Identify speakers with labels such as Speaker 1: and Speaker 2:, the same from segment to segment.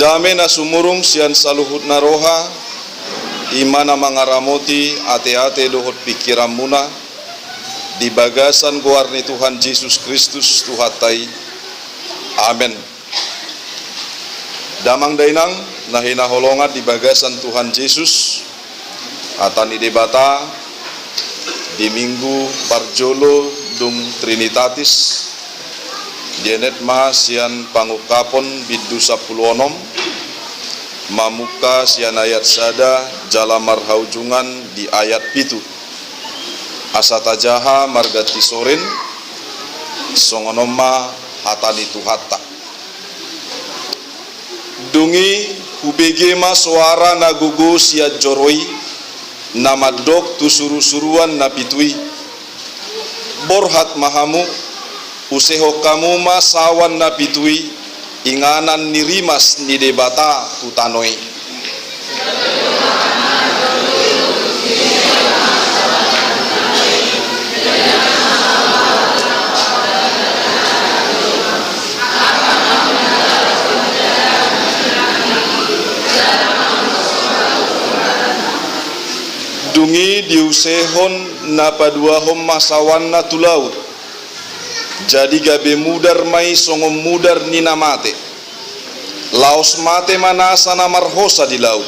Speaker 1: Dame na sumurung sian saluhut na roha, imana mangaramoti ate-ate dohot pikiran muna, di bagasan guarni Tuhan Yesus Kristus Tuhatai. Amen. Damang dainang nahina holongat di bagasan Tuhan Yesus, atani debata di minggu parjolo dum Trinitatis, dienet ma sian pangukapon bidu 16 mamuka sian ayat sada jalamar haujungan di ayat pitu asata jaha margati sorin songonoma hatani tuhata dungi hubege ma suara nagugu sia joroi nama dok tu suru-suruan na pitui borhat mahamu useho kamu ma sawan na pitui inganan nirimas ni debata tutanoi dungi diusehon na paduahom masawan na tulaut jadi gabe mudar mai songom mudar nina mate laos mate manasa na marhosa di laut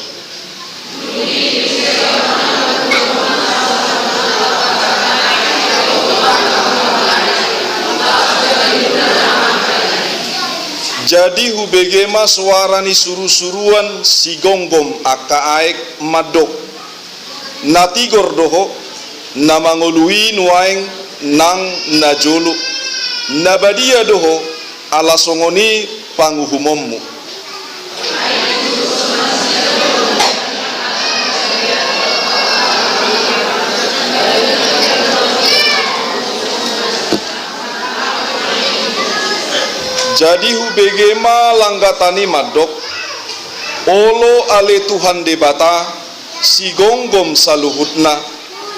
Speaker 1: jadi hubegema suara ni suru-suruan si gonggom aka aek madok natigor doho na mangului nuaeng nang najolu nabadia doho ala songoni panguhumommu jadi hubegema langgatani madok olo ale Tuhan debata si gonggom saluhutna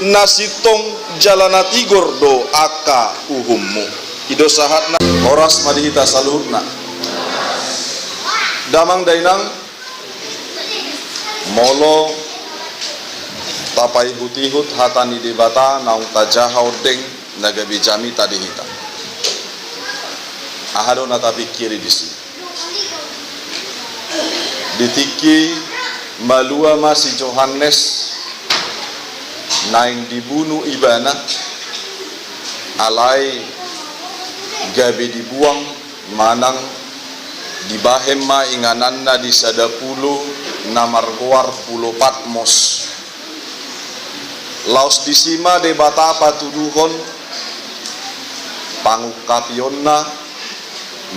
Speaker 1: nasitong jalana tigor do aka uhummu ido sahatna oras madihita saluhutna damang dainang molo tapai hutihut hatani debata naung tajaha ordeng nagabi jami tadihita ahado natapi kiri disi ditiki malua masih Johannes naing dibunuh ibana alai gabe dibuang manang dibahema ingananna di sadapulu namargoar pulo Patmos laos disima debata patuduhon pangukapionna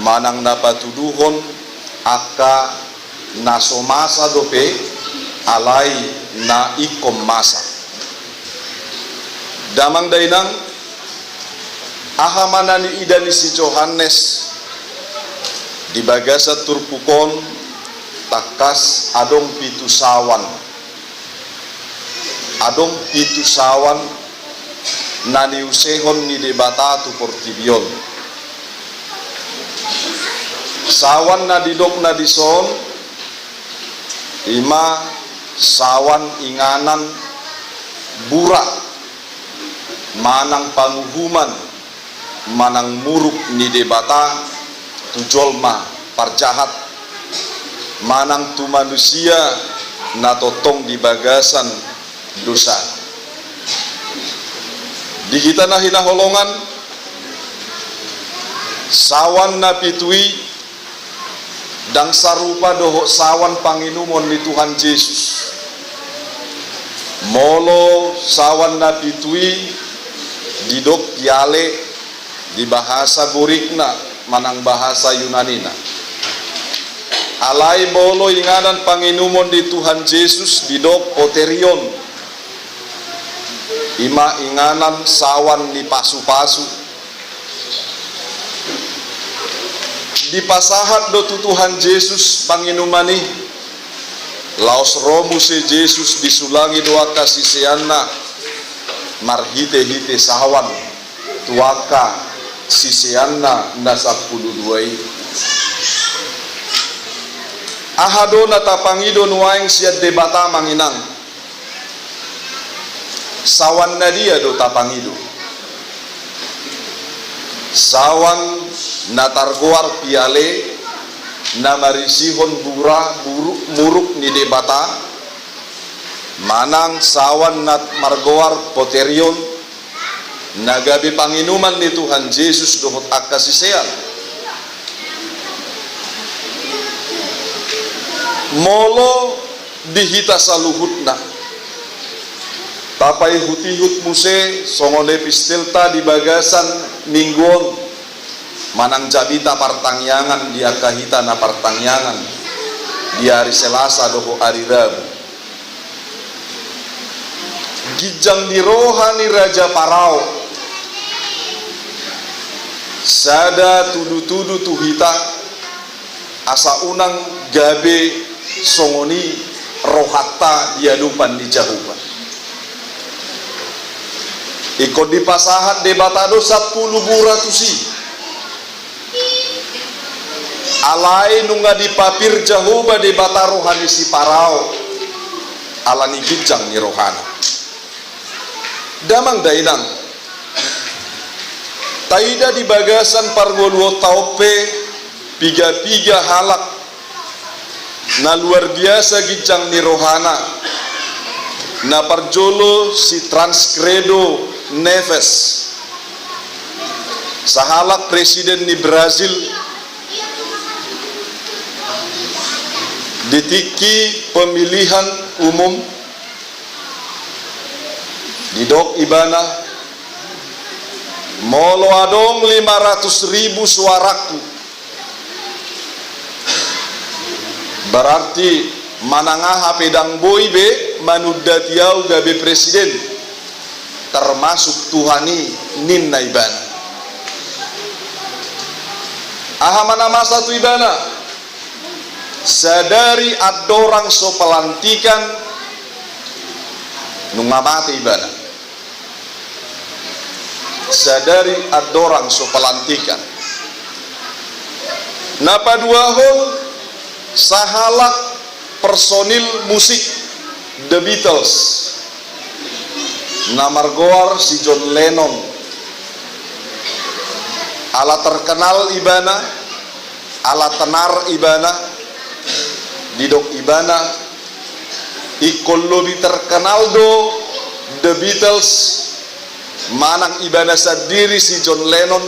Speaker 1: manang na patuduhon aka nasomasa dope alai na ikom masa damang dainang ahamanani idani si Johannes di bagasa turpukon takas adong pitu sawan nani usehon ni debata tu portibion sawan na didok na dison ima sawan inganan burak manang panguhuman manang muruk ni debata tujolma parjahat manang tu manusia na totong di bagasan dosa di kita na hinaholongan sawan na pitui dang sarupa doho sawan panginumon ni Tuhan Yesus molo sawan na pitui didok piale di bahasa Gorikna manang bahasa Yunanina alai bolo inganan panginumon di Tuhan Yesus didok poterion ima inganan sawan ni pasu-pasu di pasahat do Tuhan Yesus panginumani laos romu se Yesus disulangi doa kasih seana marhite-hite sawan tuaka sisianna nasapuluduai ahado na tapangido nuaing siya debata manginang sawan na dia do tapangido sawan na targoar piale na marisihon muruk ni debata manang sawan na margoar poterion na gabi panginuman ni Tuhan Yesus dohot akasisean molo dihita saluhut na tapai hutihut muse songole pistilta di bagasan mingguon manang jabita partangyangan dia kahita na partangyangan di hari Selasa doho hari Rabu gijang di rohani Raja Parao sada tudu-tudu tuhita asa unang gabe songoni rohata diadupan di jahuban ikut di pasahat debatado 10 buratusi alai nunga dipapir jahuba debata rohani si Parao alani gijang ni rohana damang dainang taida di bagasan pargoluo taupe piga-piga halak na luar biasa gijang ni rohana na parjolo si Transcredo Neves sahalak presiden ni Brazil ditiki pemilihan umum di dok ibana molo adong 500.000 suaraku berarti manangah pedang boy be manudatiau gabe presiden termasuk Tuhani ninna ibana aha mana masa tu ibana sadari adorang so pelantikan nungamate ibana sadari adorang so pelantikan napa dua hol sahalak personil musik The Beatles namargoar si John Lennon ala terkenal ibana ala tenar ibana didok ibana ikol lebih terkenal do The Beatles manang ibana sendiri si John Lennon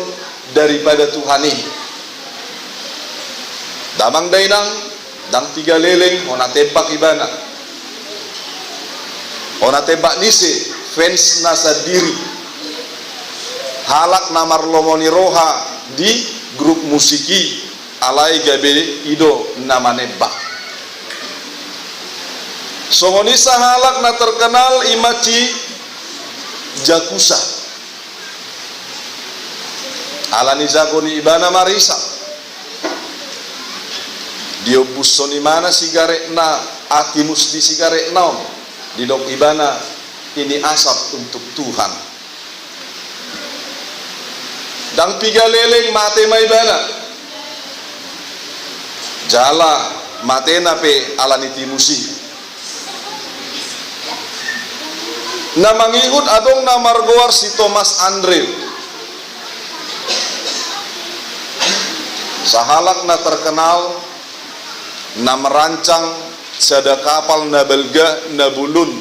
Speaker 1: daripada Tuhani damang dainang dang 3 leleng ona tembak ibana ona tembak nise fans nasa diri halak namar lomoni roha di grup musiki alai gabe ido nama nebak songonisa halak na terkenal imaci jakusa alani jagoni ibana marisa dia busoni mana sigaret na akimus di sigaret naon di dok ibana ini asap untuk Tuhan dang 3 leleng mate maibana jala mate nape alani timusi na mangihut adong na margoar si Thomas Andre sahalak na terkenal na merancang sada kapal na belga na bulun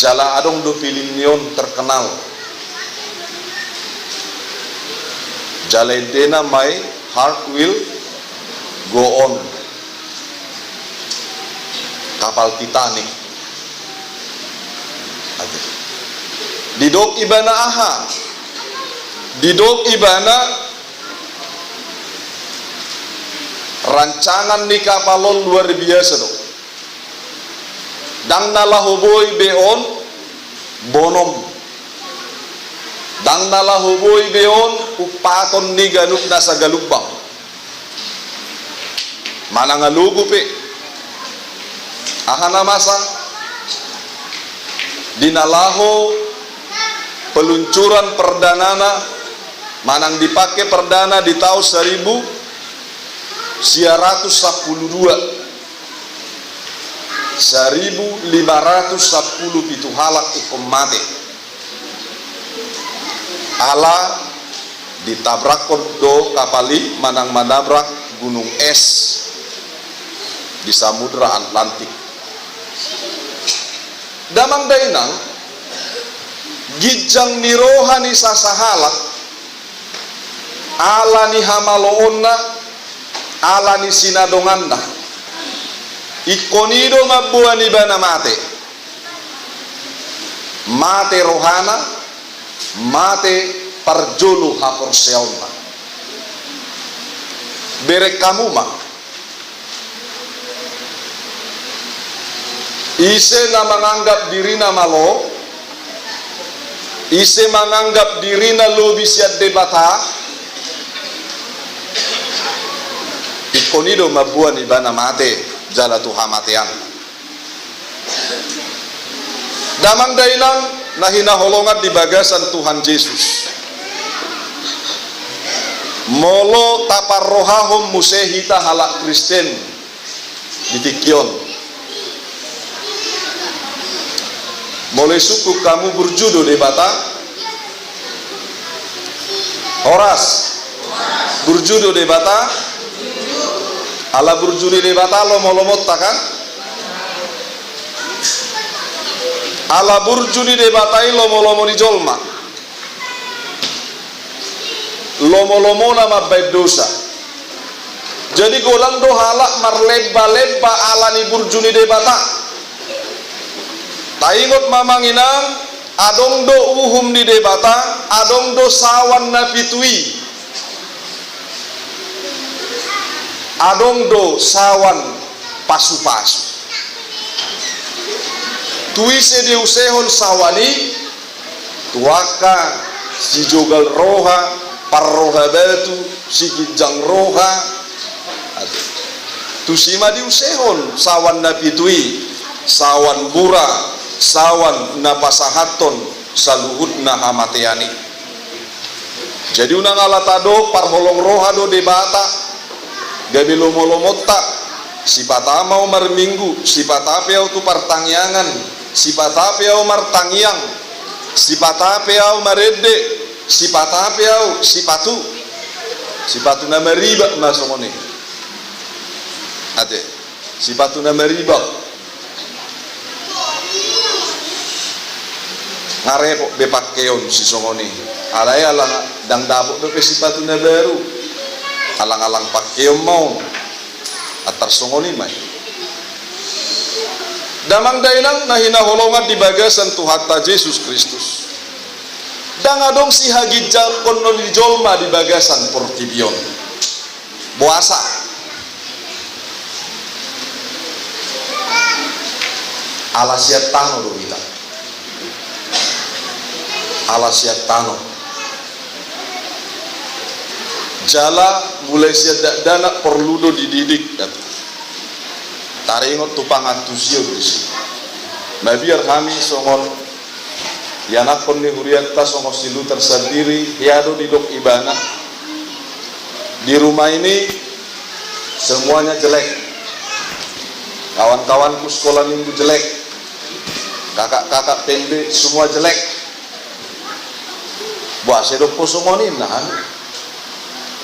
Speaker 1: jala adong do pilinion terkenal jala dena my heart will go on kapal Titanic didok ibana aha didok ibana rancangan ni kapalon luar biasa dong dang nalahoboy beon bonom dang nalahoboy beon upaton ni ganup nasa galubang manangalugo pe ahana masa dinalaho peluncuran perdanana manang dipakai perdana di tahun 1900 1510 pitu halak ikom mate. Ala ditabrak do kapali manang manabrak gunung es di Samudra Atlantik. Damang dainang gijang nirohani sasahalak ala ni hamaloonna ala ni sinadonganna ikonido mabuani bana mate rohana mate parjolo haporseonna berek kamu mah ise na menganggap dirina malo, ise menganggap dirina lobi siat debata, ikonido mabuan ibana mate jala tuha matean. Damang dainang nahina holongat di bagasan Tuhan Yesus. Molo tapar rohahum musehita halak Kristen di Tikion. Mulai suku kamu berjudo di bata Horas berjudo di bata ala berjudo di bata lomo-lomot takkan ala berjudi di batai lomo-lomo di jolma lomo-lomo nama baik dosa. Jadi godang do halak marleba-leba ala ni berjudi di bata taingot mamanginang adong do uhum di debata adong do sawan na pitui adong do sawan pasu-pasu tui se diusehon sawani tuaka si jogal roha parroha batu si gijang roha tu sima diusehon sawan na pitui sawan bura sawan na pasahaton saluhut na hamateani. Jadi unang alatado parholong rohado debata gabi lomo-lomota sipata mau marminggu sipata peau tu partangyangan sipata peau martangyang sipata peau marede sipata peau sipatu na mariba masongoni ate sipatu na mariba ngarepok bepak keon si songoni alay alang dang dapok bepe sipatu na baru alang-alang pakkeon mau atar songoni may damang dainang nahina holongan di bagasan Tuhan Yesus Kristus dang adong si hagijang kono di jolma di bagasan portibion puasa ala siat tano do kita ala siat tano jala mulai siat dana perludo dididik taringot tupang antusio bisi nabiar kami songon yanak ponni hurianta songo silu tersendiri hiado di dok ibana di rumah ini semuanya jelek kawan-kawanku sekolah minggu jelek kakak-kakak pembe semua jelek buat sedok posongonin nah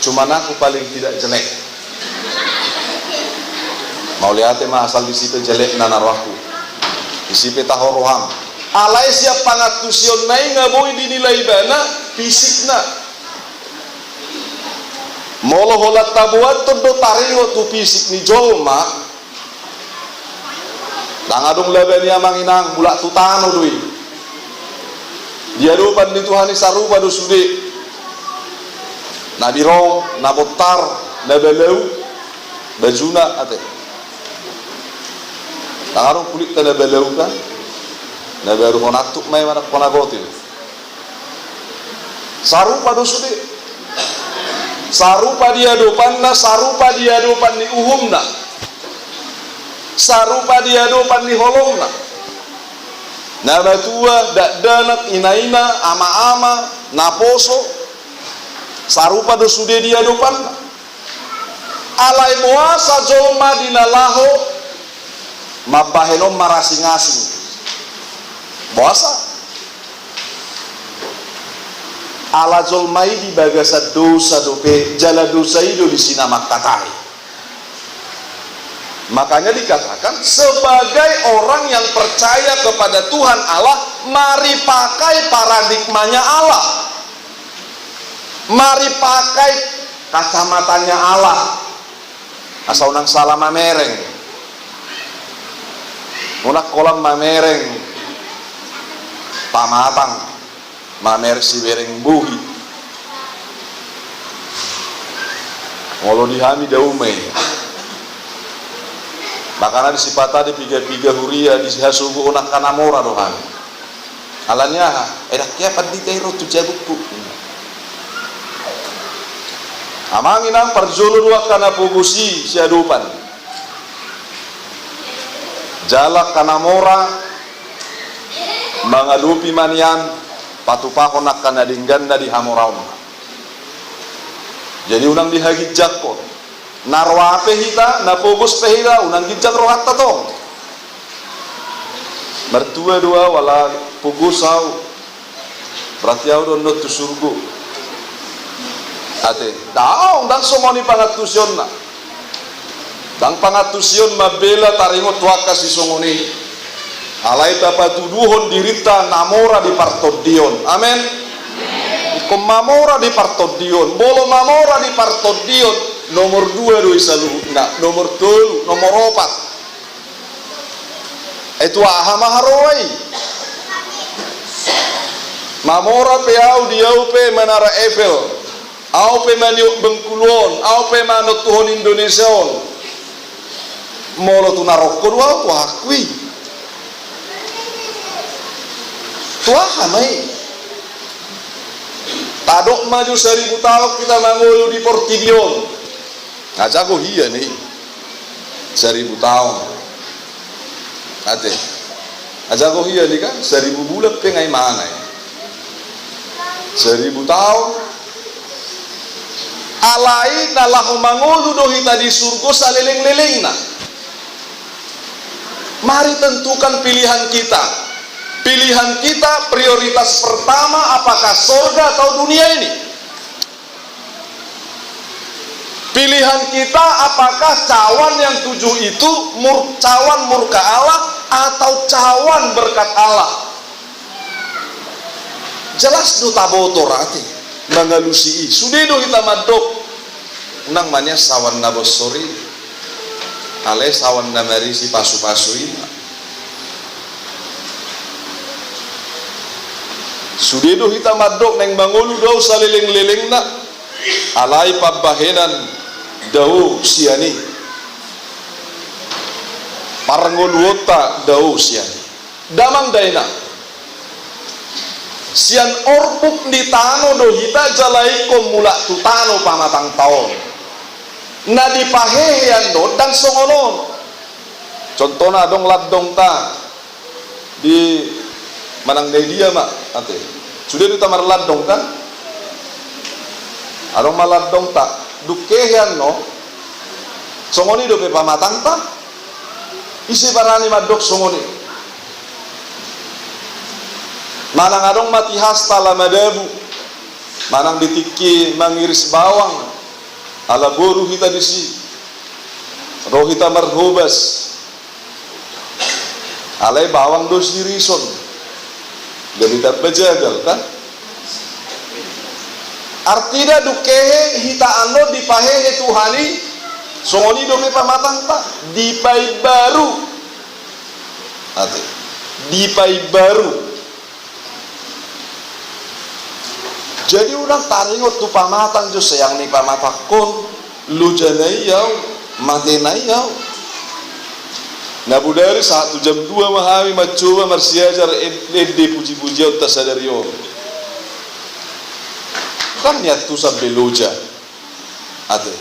Speaker 1: cuman aku paling tidak jelek mau lihat mah asal di situ jelek nanarwaku di situ tahoroham alai siap pangatusion nai ngaboi dinilai bana fisikna molo holat tabuat todo taringo tu fisik ni jolma dangadung labani amanginang bulak tutano dui dia dupan di Tuhan sarupa do sude nabi rom nabotar nabelau bajuna ate tangarong kulit ta nabelau kan naberu honatuk may manak ponagotin sarupa do sude sarupa dia dopan ni uhumna sarupa dia dopan ni holongna nabatua danak inaina ama-ama naposo sarupa do sude dia dopan alai moasa jolma dinalaho mabahenom marasing-asing moasa ala jolmai di bagasa dosa dope jala dosa itu di sina makatai. Makanya dikatakan sebagai orang yang percaya kepada Tuhan Allah, mari pakai paradigmanya Allah, mari pakai kacamatanya Allah. Asal nang salah mamereng, munak kolam mamereng, pamatang, mamer si bereng buhi, ngolo dihami daume. Makanya disipata di piga-piga huria di hasugu unak kanamora dohan. Alanya edak kiapat di tero tu jabukku. Amangin ang parjolo dua kana pugusi siadupan. Jalak kanamora mangalupi manian patupako nak kana dingganda di hamoraun. Jadi unang dihagit jakot. Narwa pehita, napogus pehita, unang gijak rohat tatong. Mertua dua wala pugusau, berarti au don tu surgu. Ate, daong dang somoni pangatusion na, dang pangatusion mabela taringo tuaka si songoni. Alai tapatuduhon dirita namora di partodion, amen. Ikom mamora di partodion, bolo mamora di partodion. Nomor 2 do isalu enggak, nomor 3, nomor 4 itu aha maharoi mamora pe au diau pe Menara Eiffel au pe maniuk Bengkulon au pe manut tuhon Indonesia molo tu naroko dua tu hakui tu aha mai tadok maju 1000 tahun kita mangulu di Portigion. Ngajago hiya nih 1000 tahun ate ngajago hiya nih kan 1000 bulan pengai mana ya 1000 tahun alai nalahu mangulu dohi tadi surga saleleng-leleng na. Mari tentukan pilihan kita prioritas pertama apakah surga atau dunia ini. Pilihan kita apakah cawan yang 7 itu cawan murka Allah atau cawan berkat Allah. Jelas do tabotor ati mangalusi sudedo kita madok nang manya sawan nabosori ale sawan namari si pasu-pasu ini sudedo kita madok neng mangulu do saleleng-leleng na alai pabahenan dau siani parangoluota dau siani damang daina sian orpuk di tano do hita jalai ko mulak tu tano pamatang taon na dipaheyan do dan songonon contohna dong ladong ta di manang dia mak ate sudah di tamar ladong kan adong maladong ta dukehan no songoni do pe pamatang ta isi barani madok songoni manang adong mati hasta lamadabu manang ditiki mangiris bawang ala boru hita disi roh hita marhobas alai bawang dos dirison dari tak bejagal kan artinya dukehe hita ando dipahehe Tuhani songoni dope pamatang tak dipai baru ate dipai baru jadi orang taringot tu pamatang jo sayang ni pamatakon lu janai yau matenai yau nabudari 1 jam 2 mahami macoba marsiajar ede puji-puji au tasadariyo kan niat tu sampai loja ate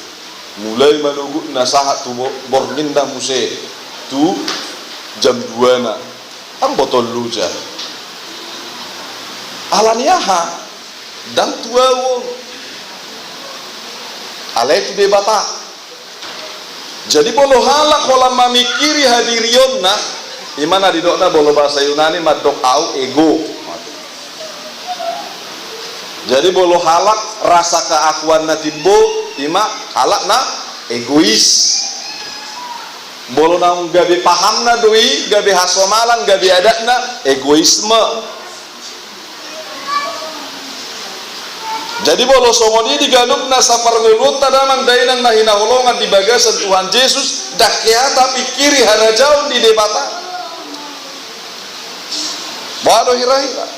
Speaker 1: mulai malugu nasahat tu borminda muse tu jam 2 na ang botol loja alaniaha dan tuawo alai tu debata Jadi bolo halak kolam mamikiri hadirion na imana didokna bolo bahasa Yunani madok au ego. Jadi bolo halak rasa keakuan na tibo ima halak na egois. Bolo nang gabe paham na doi gabe hasomalan gabe adat na egoisme. Jadi bolo somoni diganuk na sapar ngelut tadamang dainang nahina holongan di bagasan Tuhan Yesus dakyata pikiri harajaun di debata. Bado hira-hira.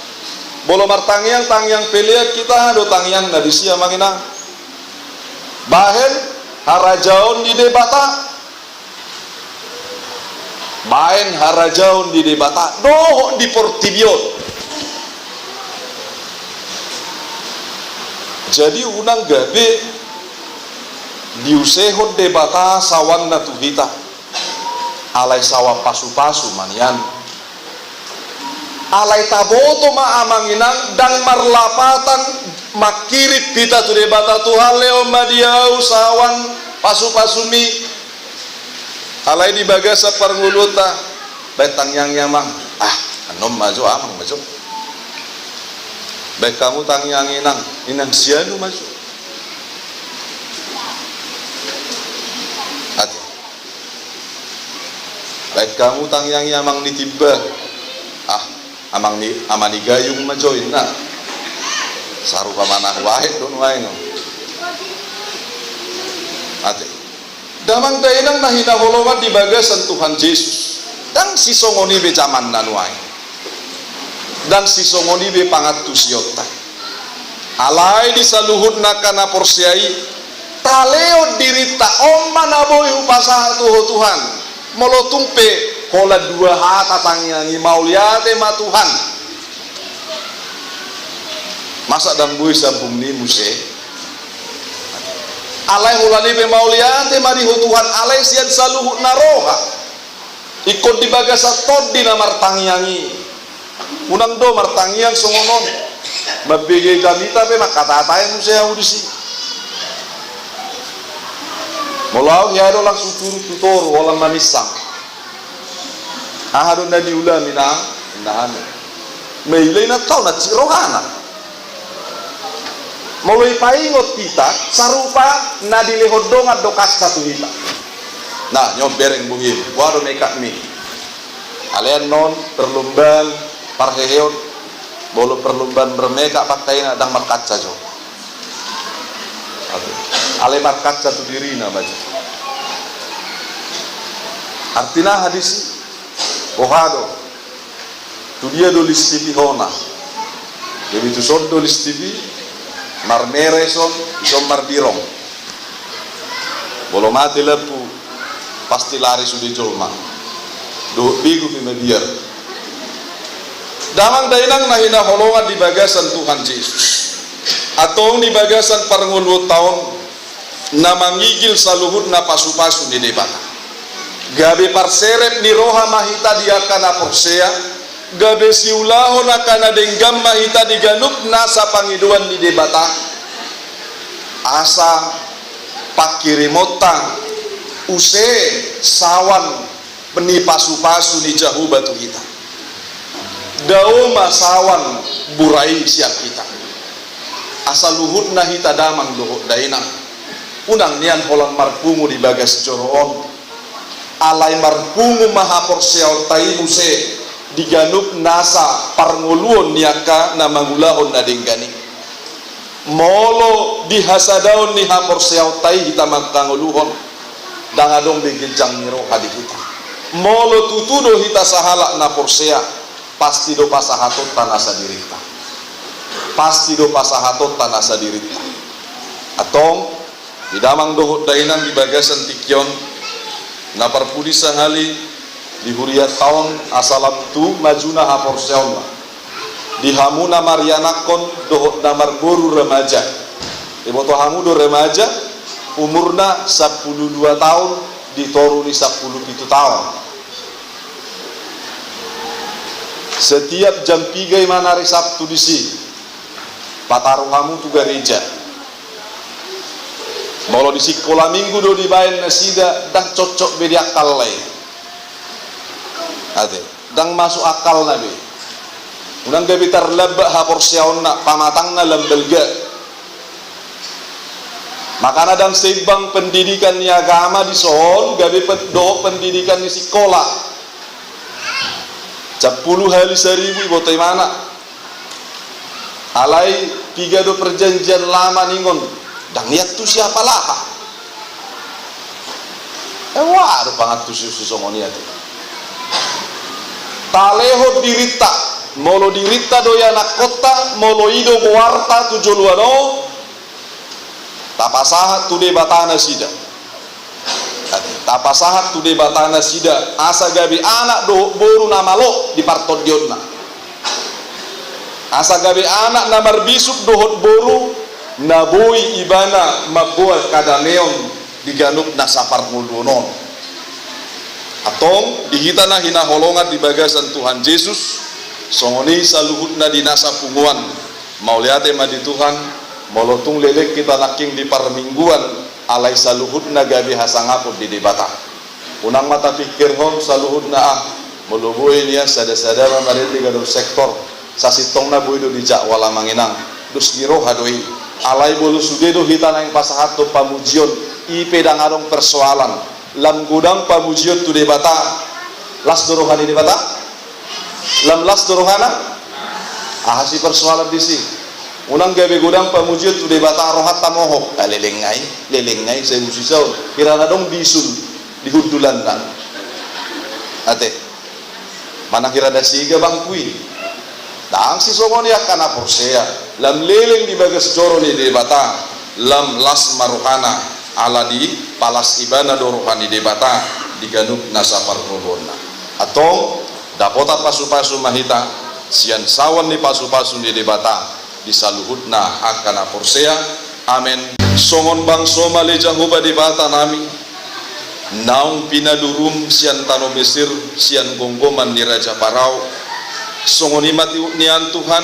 Speaker 1: Bolo martangyang tangyang peliat kita do tangyang na disia manginang. Bahen harajaun di debata. Bahen harajaun di debata. Doh di portibion. Jadi unang gabe diusehon debata sawan na tuhita alay sawa pasu-pasu manian alay taboto maamanginang dang marlapatan makirip kita tu debata Tuhan leo madiau sawan pasu-pasumi alay di bagasa parnguluta betang yang yamang anom maju amang maju. Baik kamu tangyang inang sianu masuk. Hati. Baik kamu tangyang amang nitiba. Amang ni gayung majoin na. Sarupa manah wahid don wae no. Hati. Damang dainang nahina holongan di bagasan Tuhan Yesus. Dan si songoni be zaman nan wae. Dan si songoni be pangatu siota alai di saluhut nakana porsiai taleo dirita omman aboy upasa Tuhan molotumpe kola dua hata tangiangi mauliate ma Tuhan masa dan boy sabung ni muse alai hulani be mauliate mari Tuhan alai sian saluhut naroha ikut di bagasa tod di namar tangiangi unang do martangian songonon mabege gamita pe makatatayan mo siya udisi molaw yado lang suturu tutoro walang manisang ahado na diula minang indahan mailay na tao na tsirohana moloy paingot kita sarupa na dilehodong at dokas sa tuhita na nyom bereng buhim wado mekat mi alian non perlombaan parheheon bolo perlombaan bermeka pakai na dang markaca jo ale markaca tu diri na baca artinya hadis bohado tu dia dolis TV hona jadi tu son dolis TV marmere son isom marbirong bolo mati lepu pasti lari sudi jolma do bigu fi mediar damang dainang nahina holongan di bagasan Tuhan Yesus atau di bagasan parngulu tahun na mangigil saluhut na pasu-pasu di debata gabe parserep ni roha mahita diakana porsea gabe siulaho na kana denggam mahita diganup nasa pangiduan di debata asa pakirimotang use sawan peni pasu-pasu di jahu batu kita dao masawan burai siap kita asal luhut nahi tadamang dohot dainang unang nian holang marpungu di bagas joroon alai marpungu maha porsiaw tai muse diganup nasa parnguluon niaka na mangulahon na dinggani molo dihasadaon ni ha porsiaw tai hita magkanguluhon dangadong bigiljang niro hadi kita molo tutudo hita sahala na porsea pasti do pasahatot tanasa dirita pasti do pasahatot tanasa dirita atong idamang dohot dainan di bagasan tikyon na parpudi sahali di huriat tahun asalam tu majuna hapor seona di hamuna marianakon dohot namar guru remaja iboto hamu do remaja umurna 12 tahun ditoruni 17 tahun setiap jam 3 mana hari Sabtu di sini patarung kamu tu gereja Molo di sekolah minggu do dibayan nasida dah cocok bedi akal lai. Ate, dang masuk akal nabi. Unang gabi terlebak hapor siauna pamatangna lembelga. Makana dan sebang pendidikan ni agama di sohon gabi do pendidikan di sekolah. 10 hari 1000 botai mana? Alai 3 do perjanjian lama ningon. Dan niat tu siapa lah? Waduh pangat tu susu somoniat. Taleho dirita, molo dirita doya nak kota, molo ido muarta tujuluano. Tapasahat tu de batana sida. Tapasahat tu de batana sida. Asa gabi anak do boru nama lo di partot dionna. Asa gabi anak namar bisuk dohot boru naboi ibana mabuat kadaneon diganuk nasapar muldonon. Atong dihitana hina holongan di bagasan Tuhan Yesus songoni saluhutna di nasa punguan mau liate madi Tuhan molotung lelek kita naking di parmingguan alai saluhutna gabi hasangapod di debata unang mata pikir hom saluhutna melubui niya sada-sada mamariti gadol sektor sasitong na buido di jak wala manginang dus giro hadoi alai bolu sudedo hitana yang pasahat to pamujion ipe dangadong persoalan lam gudang pamujion tu debata las dorohani debata lam las dorohana ahasi persoalan disi unang gabe gudang pamujion tu debata rohat tamohok lelengai saya musisau kirana dong bisul dihudulan dan ate mana kirada siga bangkui dang si somoni akan aporsea lam leleng di bagas joro ni debata lam las maruhana ala di palas ibana dorohani debata diganuk nasapar probona atau dapota pasu-pasu mahita sian sawan ni pasu-pasu di debata disaluhutna akana porsea amen songon bang soma lejahuba debata nami naung pinadurum sian tano Mesir sian gonggoman ni Raja Parau songon imati nian Tuhan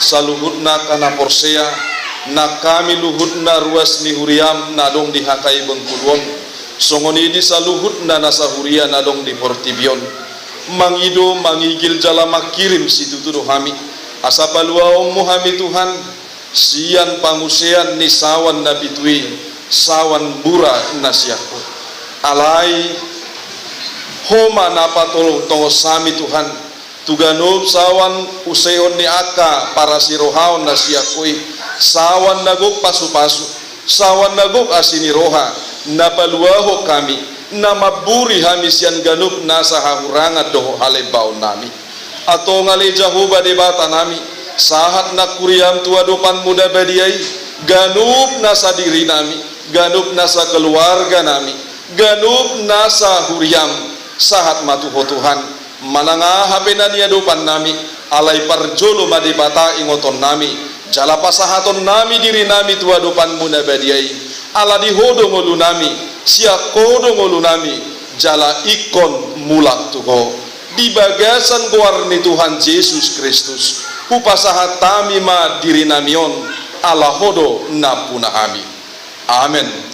Speaker 1: saluhutna kana porsea na kami luhutna ruas ni huriam nadong dihakai bengkuluon songoni di saluhutna nasa huria nadong di portibion mangido mangigil jalama kirim situ tuduh hami asapalua ommu hami Tuhan sian pangusean ni sawan na bitui sawan bura nasiaku alai homa napa tolong tongo sami Tuhan tuganub sawan useon ni aka para sirohaon nasiakui sawan nagok pasu-pasu sawan nagok asini roha napaluaho kami namaburi hamisian ganup nasa hahurangat doho halebau nami atau ngalejahuba debata nami sahat nak kuriam tua dopan muda badiai ganup nasa diri nami ganup nasa keluarga nami ganup nasa huriam sahat matuho Tuhan manangah hapenania dopan nami alai parjolo madebata ingoton nami jala pasahaton nami diri nami tua dopan muna badiai ala dihodo ngolu nami sia kodo ngolu nami jala ikon mulak tuho di bagasan guarni Tuhan Yesus Kristus upasahat tami ma diri namion ala hodo napuna ami amen.